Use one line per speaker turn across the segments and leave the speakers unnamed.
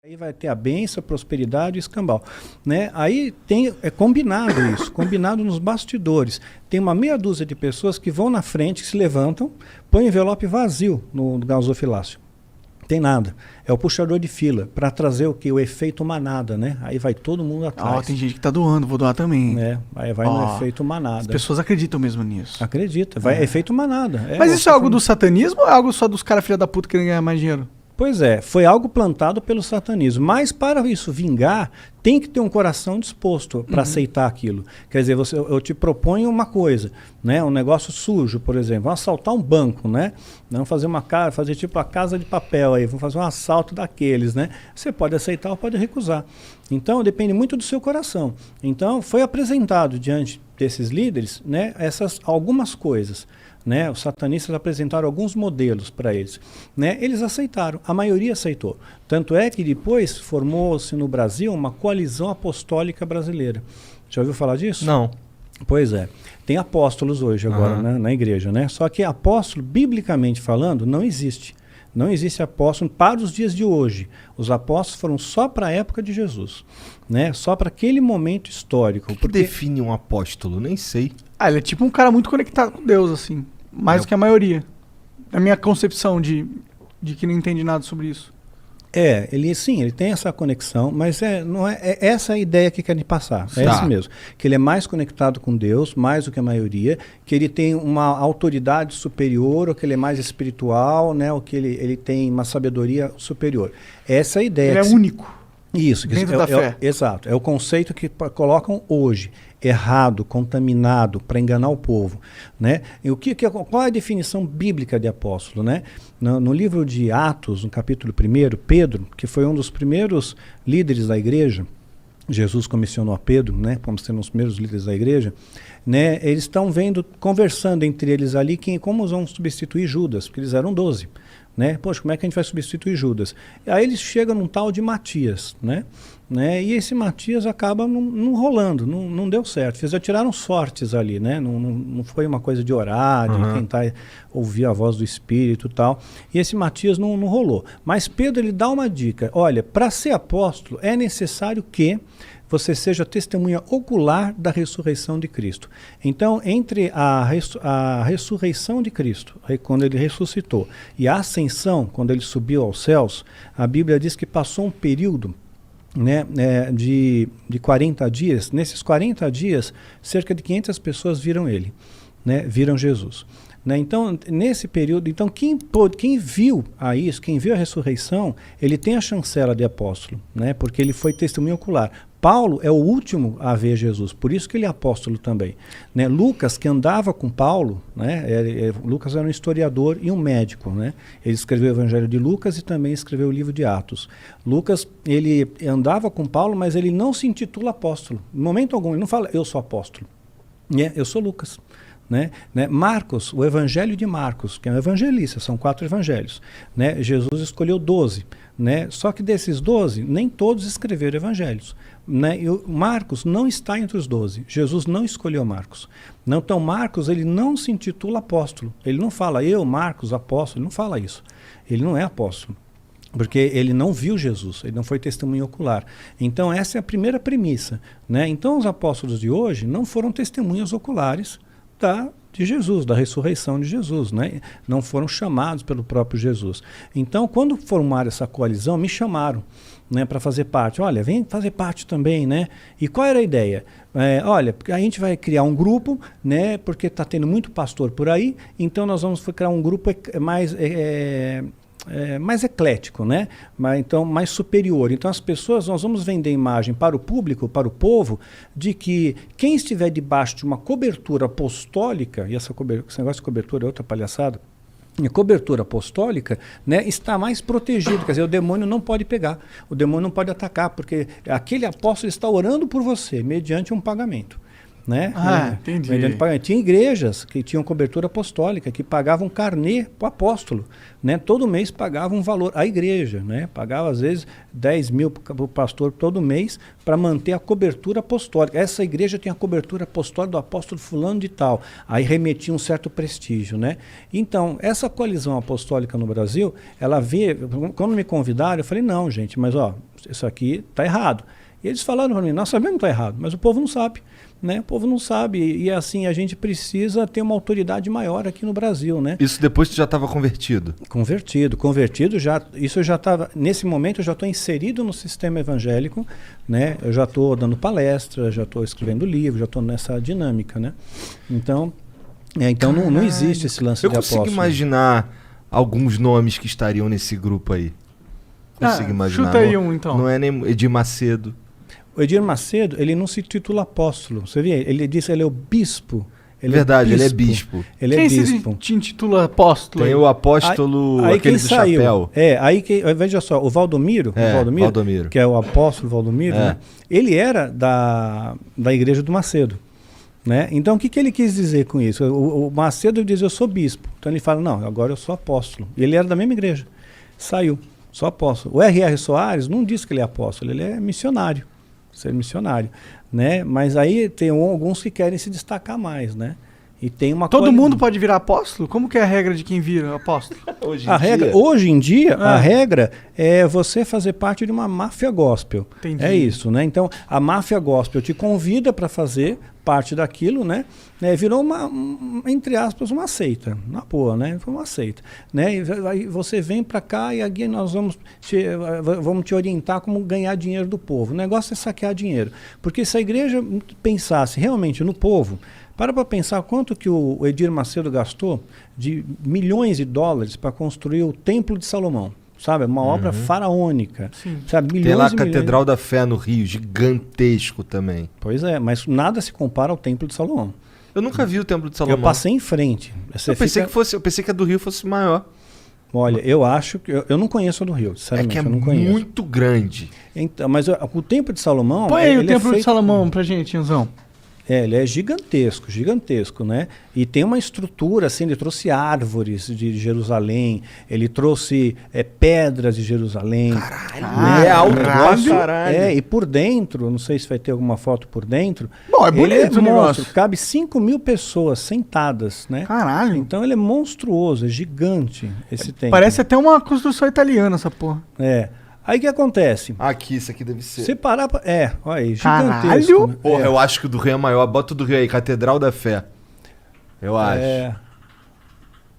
Aí vai ter a bênção, a prosperidade e o escambau. Né? Aí é combinado isso, combinado nos bastidores. Tem uma meia dúzia de pessoas que vão na frente, que se levantam, põem o envelope vazio no gasofilácio. Tem nada. É o puxador de fila, para trazer o que? O efeito manada, né? Aí vai todo mundo atrás.
Tem gente que tá doando, vou doar também.
Aí vai no efeito manada.
As pessoas acreditam mesmo nisso.
Acredita, vai efeito manada.
Mas isso é algo do satanismo ou é algo só dos caras filha da puta querendo ganhar mais dinheiro?
Pois é, foi algo plantado pelo satanismo. Mas para isso vingar, tem que ter um coração disposto para aceitar aquilo. Quer dizer, eu te proponho uma coisa, né? Um negócio sujo, por exemplo. Vamos assaltar um banco, né? Vamos fazer fazer tipo a Casa de Papel aí, vamos fazer um assalto daqueles, né? Você pode aceitar ou pode recusar. Então, depende muito do seu coração. Então, foi apresentado diante desses líderes, né, algumas coisas. Né, os satanistas apresentaram alguns modelos para eles. Né, eles aceitaram, a maioria aceitou. Tanto é que depois formou-se no Brasil uma coalizão apostólica brasileira. Já ouviu falar disso?
Não.
Pois é. Tem apóstolos hoje agora, né, na igreja. Né? Só que apóstolo, biblicamente falando, não existe. Não existe apóstolo para os dias de hoje. Os apóstolos foram só para a época de Jesus. Né? Só para aquele momento histórico.
O que define um apóstolo? Nem sei.
Ele é tipo um cara muito conectado com Deus, assim. Mais do que a maioria. Na minha concepção de que não entende nada sobre isso.
Ele tem essa conexão, mas não é essa a ideia que querem passar. É isso mesmo. Que ele é mais conectado com Deus, mais do que a maioria, que ele tem uma autoridade superior, ou que ele é mais espiritual, né, ou que ele tem uma sabedoria superior. Essa é a ideia.
Ele é único.
Isso.
Dentro da fé.
Exato. É o conceito que colocam hoje. Errado, contaminado, para enganar o povo. Né? E qual é a definição bíblica de apóstolo? Né? No livro de Atos, no capítulo 1, Pedro, que foi um dos primeiros líderes da igreja, Jesus comissionou a Pedro, né, como sendo os primeiros líderes da igreja, né, eles estão conversando entre eles ali, como vão substituir Judas, porque eles eram 12. Né? Poxa, como é que a gente vai substituir Judas? Aí eles chegam num tal de Matias, né? E esse Matias acaba não rolando, não deu certo. Eles já tiraram sortes ali, né? Não foi uma coisa de orar, de tentar ouvir a voz do Espírito e tal. E esse Matias não rolou. Mas Pedro, ele dá uma dica. Olha, para ser apóstolo é necessário que você seja testemunha ocular da ressurreição de Cristo. Então, entre a ressurreição de Cristo, quando ele ressuscitou, e a ascensão, quando ele subiu aos céus, a Bíblia diz que passou um período, né, de 40 dias. Nesses 40 dias, cerca de 500 pessoas viram ele, né, viram Jesus. Né? Então, nesse período, quem viu isso, quem viu a ressurreição, ele tem a chancela de apóstolo, né, porque ele foi testemunha ocular. Paulo é o último a ver Jesus, por isso que ele é apóstolo também. Né? Lucas, que andava com Paulo, né? Lucas era um historiador e um médico. Né? Ele escreveu o Evangelho de Lucas e também escreveu o livro de Atos. Lucas, ele andava com Paulo, mas ele não se intitula apóstolo. Em momento algum, ele não fala, eu sou apóstolo. Eu sou Lucas. Né? Marcos, o Evangelho de Marcos, que é um evangelista, são 4 evangelhos. Né? Jesus escolheu 12. Né? Só que desses 12, nem todos escreveram evangelhos. Né? E o Marcos não está entre os 12. Jesus não escolheu Marcos. Então Marcos, ele não se intitula apóstolo. Ele não fala, eu, Marcos, apóstolo. Ele não fala isso. Ele não é apóstolo. Porque ele não viu Jesus, ele não foi testemunha ocular. Então essa é a primeira premissa. Né? Então os apóstolos de hoje não foram testemunhas oculares de Jesus, da ressurreição de Jesus, né? Não foram chamados pelo próprio Jesus. Então, quando formaram essa coalizão, me chamaram, né, para fazer parte. Olha, vem fazer parte também, né? E qual era a ideia? Olha, a gente vai criar um grupo, né? Porque está tendo muito pastor por aí, então nós vamos criar um grupo mais eclético, né? Então mais superior. Então as pessoas, nós vamos vender imagem para o público, para o povo, de que quem estiver debaixo de uma cobertura apostólica, e esse negócio de cobertura é outra palhaçada, a cobertura apostólica, né, está mais protegido, quer dizer, o demônio não pode pegar, o demônio não pode atacar, porque aquele apóstolo está orando por você, mediante um pagamento. Né?
Entendi.
Tinha igrejas que tinham cobertura apostólica, que pagavam carnê para o apóstolo. Né? Todo mês pagava um valor. A igreja, né? Pagava às vezes 10 mil para o pastor todo mês para manter a cobertura apostólica. Essa igreja tem a cobertura apostólica do apóstolo fulano de tal. Aí remetia um certo prestígio. Né? Então, essa coalizão apostólica no Brasil, ela quando me convidaram, eu falei, não, gente, mas isso aqui está errado. E eles falaram para mim, nós sabemos que está errado, mas o povo não sabe. Né? O povo não sabe, e assim, a gente precisa ter uma autoridade maior aqui no Brasil, né?
Isso depois que já estava convertido?
Convertido, isso já estava, nesse momento eu já estou inserido no sistema evangélico, né? Eu já estou dando palestra, já estou escrevendo livro, já estou nessa dinâmica, né? Então não existe esse lance de apóstolo.
Eu consigo imaginar alguns nomes que estariam nesse grupo aí. Consigo imaginar.
Chuta aí um, então.
Não é nem Edir Macedo.
O Edir Macedo, ele não se titula apóstolo. Você vê? Ele disse ele é o bispo.
Ele é bispo.
Ele
quem
é bispo.
se te intitula apóstolo?
Tem o apóstolo,
aí
aquele
quem
do
saiu,
chapéu.
Veja só, o Valdomiro, que é o apóstolo Valdomiro, né? Ele era da igreja do Macedo. Né? Então o que ele quis dizer com isso? O Macedo diz, eu sou bispo. Então ele fala, não, agora eu sou apóstolo. E ele era da mesma igreja. Saiu, sou apóstolo. O R.R. Soares não diz que ele é apóstolo, ele é missionário. Ser missionário, né? Mas aí tem alguns que querem se destacar mais, né? E tem uma
Todo mundo pode virar apóstolo? Como que é a regra de quem vira apóstolo?
Hoje em dia, a regra é você fazer parte de uma máfia gospel.
Entendi.
É isso, né? Então, a máfia gospel te convida para fazer parte daquilo, né? Virou entre aspas, uma seita. Na boa, né? Foi uma seita. Né? E aí você vem para cá e aqui nós vamos te orientar como ganhar dinheiro do povo. O negócio é saquear dinheiro. Porque se a igreja pensasse realmente no povo, para pensar quanto que o Edir Macedo gastou de milhões de dólares para construir o Templo de Salomão. Sabe? Uma obra faraônica. Sabe? Milhões
tem lá a
e milhões.
Catedral da Fé no Rio, gigantesco também.
Pois é, mas nada se compara ao Templo de Salomão.
Eu nunca vi o Templo de Salomão.
Eu passei em frente.
Eu pensei que a do Rio fosse maior.
Olha, eu acho que... Eu não conheço a do Rio, sinceramente, eu não conheço.
Muito grande.
Então, mas o Templo de Salomão...
Põe aí o Templo de Salomão pra gente, Tiozão.
Ele é gigantesco, né? E tem uma estrutura, assim, ele trouxe árvores de Jerusalém, ele trouxe pedras de Jerusalém.
Caralho, é alto pra caralho.
E por dentro, não sei se vai ter alguma foto por dentro.
Bom, é bonito o negócio.
Cabe 5.000 pessoas sentadas, né?
Caralho.
Então ele é monstruoso, é gigante esse templo.
Parece até uma construção italiana essa porra.
Aí o que acontece?
Aqui, isso aqui deve ser.
Você parar pra... olha aí,
Caralho!
gigantesco. Né?
Porra, eu acho que o do Rio é maior. Bota o do Rio aí, Catedral da Fé. Eu acho.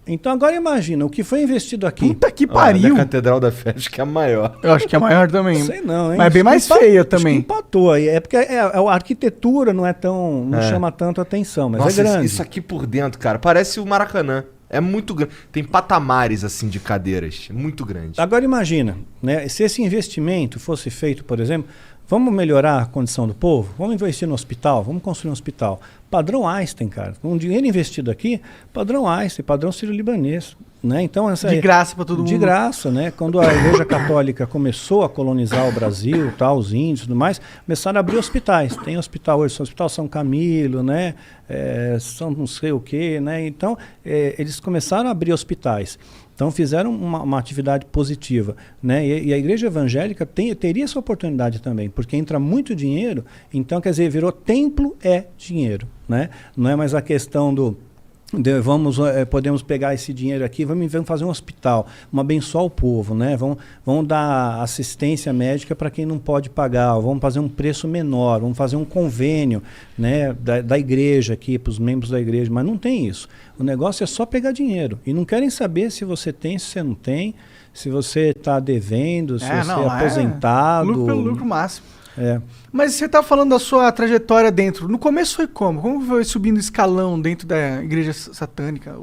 Então agora imagina, o que foi investido aqui.
Puta que pariu!
A Catedral da Fé acho que é a maior.
Eu acho que é maior também.
Não sei não, hein?
Mas é bem mais feia também.
Acho que empatou aí. É porque a arquitetura não é tão... Não chama tanto atenção, mas
Nossa,
é grande.
isso aqui por dentro, cara, parece o Maracanã. É muito grande. Tem patamares, assim, de cadeiras. Muito grande.
Agora imagina, né? Se esse investimento fosse feito, por exemplo, vamos melhorar a condição do povo? Vamos investir no hospital? Vamos construir um hospital. Padrão Einstein, cara. Com dinheiro investido aqui, padrão Einstein, padrão sírio-libanês. Né? Então,
de graça para todo mundo.
De graça, né? Quando a Igreja Católica começou a colonizar o Brasil, os índios e tudo mais, começaram a abrir hospitais. Tem hospital hoje, Hospital São Camilo, né? São não sei o quê, né? Então, eles começaram a abrir hospitais. Então fizeram uma atividade positiva, né? E a igreja evangélica teria essa oportunidade também, porque entra muito dinheiro, então quer dizer, virou templo é dinheiro, né? Não é mais a questão do podemos pegar esse dinheiro aqui, vamos fazer um hospital, vamos abençoar o povo, né? Vamos dar assistência médica para quem não pode pagar, vamos fazer um preço menor, vamos fazer um convênio, né, da igreja aqui, para os membros da igreja, mas não tem isso. O negócio é só pegar dinheiro. E não querem saber se você tem, se você não tem, se você está devendo, se você é aposentado.
Lucro pelo lucro máximo. Mas você tá falando da sua trajetória dentro. No começo foi como? Como foi subindo escalão dentro da igreja satânica?